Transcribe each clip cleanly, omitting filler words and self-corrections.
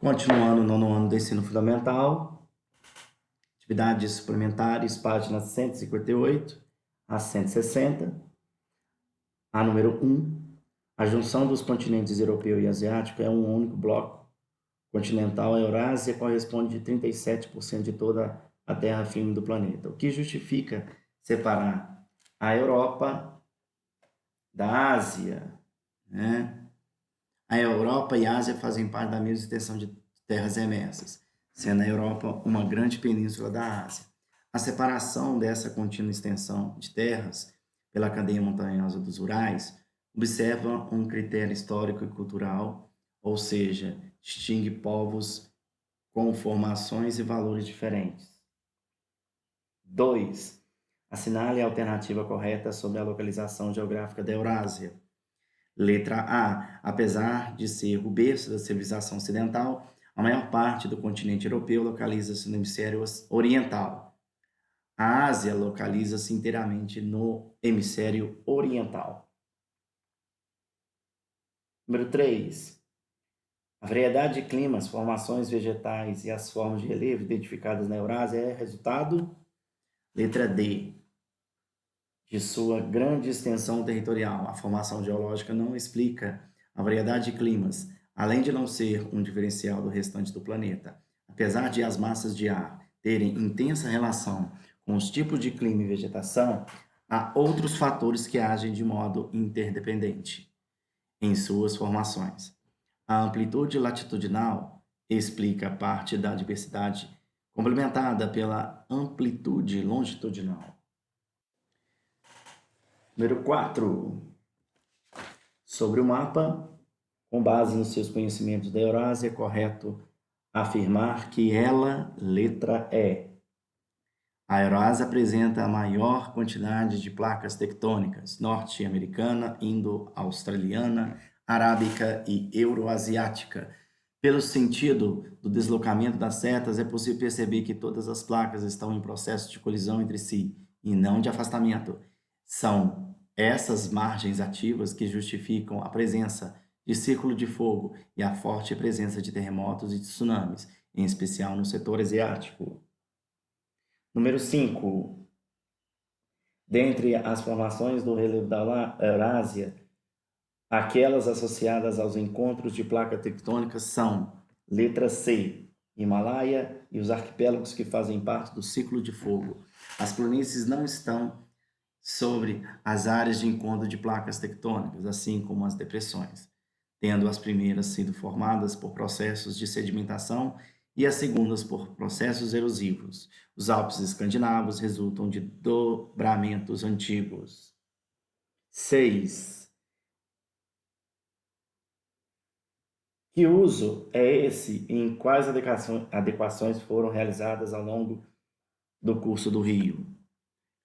Continuando o nono ano do ensino fundamental, atividades suplementares, páginas 158 a 160. A número 1. A junção dos continentes europeu e asiático é um único bloco continental. A Eurásia corresponde de 37% de toda a terra firme do planeta, o que justifica separar a Europa da Ásia, né? A Europa e a Ásia fazem parte da mesma extensão de terras emersas, sendo a Europa uma grande península da Ásia. A separação dessa contínua extensão de terras pela cadeia montanhosa dos Urais observa um critério histórico e cultural, ou seja, distingue povos com formações e valores diferentes. 2. Assinale a alternativa correta sobre a localização geográfica da Eurásia. Letra A. Apesar de ser o berço da civilização ocidental, a maior parte do continente europeu localiza-se no hemisfério oriental. A Ásia localiza-se inteiramente no hemisfério oriental. Número 3. A variedade de climas, formações vegetais e as formas de relevo identificadas na Eurásia é resultado, letra D, de sua grande extensão territorial. A formação geológica não explica a variedade de climas, além de não ser um diferencial do restante do planeta. Apesar de as massas de ar terem intensa relação com os tipos de clima e vegetação, há outros fatores que agem de modo interdependente em suas formações. A amplitude latitudinal explica parte da diversidade, complementada pela amplitude longitudinal. Número 4. Sobre o mapa, com base nos seus conhecimentos da Eurásia, é correto afirmar que ela, letra E. A Eurásia apresenta a maior quantidade de placas tectônicas, norte-americana, indo-australiana, arábica e euroasiática. Pelo sentido do deslocamento das setas, é possível perceber que todas as placas estão em processo de colisão entre si, e não de afastamento. São essas margens ativas que justificam a presença de círculo de fogo e a forte presença de terremotos e tsunamis, em especial no setor asiático. Número 5. Dentre as formações do relevo da Eurásia, aquelas associadas aos encontros de placas tectônicas são, letra C, Himalaia e os arquipélagos que fazem parte do ciclo de fogo. As planícies não estão sobre as áreas de encontro de placas tectônicas, assim como as depressões, tendo as primeiras sido formadas por processos de sedimentação e as segundas por processos erosivos. Os Alpes escandinavos resultam de dobramentos antigos. 6. Que uso é esse e em quais adequações foram realizadas ao longo do curso do rio?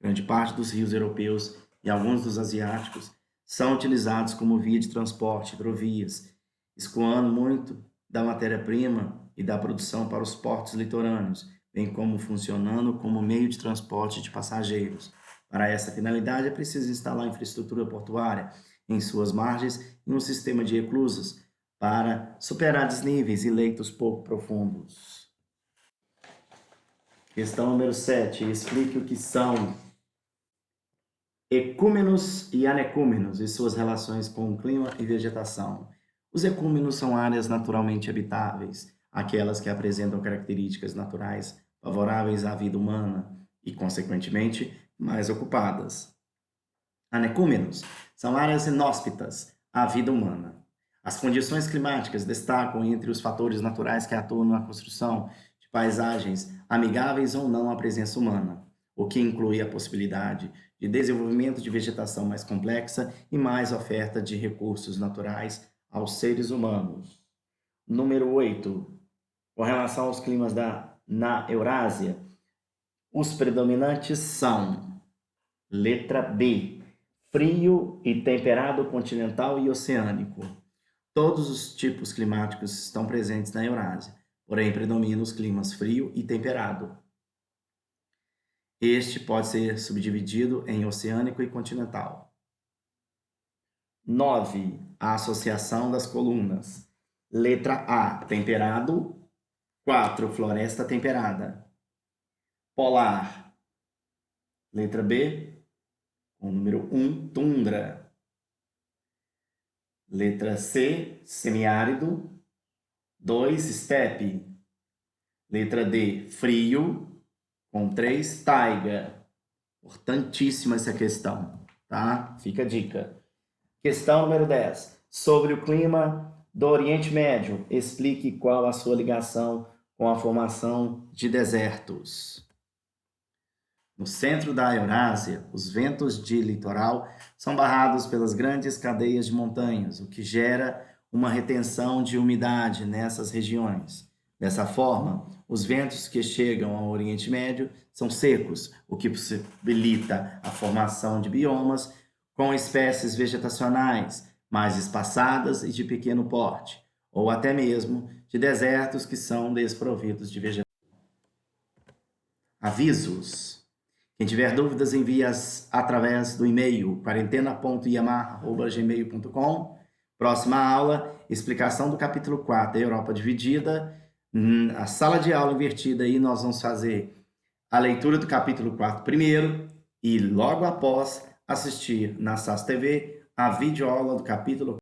Grande parte dos rios europeus e alguns dos asiáticos são utilizados como via de transporte, hidrovias, escoando muito da matéria-prima e da produção para os portos litorâneos, bem como funcionando como meio de transporte de passageiros. Para essa finalidade, é preciso instalar infraestrutura portuária em suas margens e um sistema de eclusas para superar desníveis e leitos pouco profundos. Questão número 7. Explique o que são ecúmenos e anecúmenos e suas relações com o clima e vegetação. Os ecúmenos são áreas naturalmente habitáveis, aquelas que apresentam características naturais favoráveis à vida humana e, consequentemente, mais ocupadas. Anecúmenos são áreas inóspitas à vida humana. As condições climáticas destacam entre os fatores naturais que atuam na construção de paisagens amigáveis ou não à presença humana, o que inclui a possibilidade de desenvolvimento de vegetação mais complexa e mais oferta de recursos naturais aos seres humanos. Número 8. Com relação aos climas na Eurásia, os predominantes são, letra B, frio e temperado continental e oceânico. Todos os tipos climáticos estão presentes na Eurásia, porém predominam os climas frio e temperado. Este pode ser subdividido em oceânico e continental. 9. A associação das colunas. Letra A, temperado. 4, floresta temperada. Polar. Letra B, com o número 1, tundra. Letra C, semiárido. 2, estepe. Letra D, frio. Com 3, taiga. Importantíssima essa questão, tá? Fica a dica. Questão número 10. Sobre o clima do Oriente Médio, explique qual a sua ligação com a formação de desertos. No centro da Eurásia, os ventos de litoral são barrados pelas grandes cadeias de montanhas, o que gera uma retenção de umidade nessas regiões. Dessa forma, os ventos que chegam ao Oriente Médio são secos, o que possibilita a formação de biomas com espécies vegetacionais mais espaçadas e de pequeno porte, ou até mesmo de desertos que são desprovidos de vegetação. Avisos. Quem tiver dúvidas, envie-as através do e-mail quarentena.iamar@gmail.com. Próxima aula, explicação do capítulo 4, Europa dividida. A sala de aula invertida aí nós vamos fazer a leitura do capítulo 4 primeiro e logo após assistir na SAS TV a videoaula do capítulo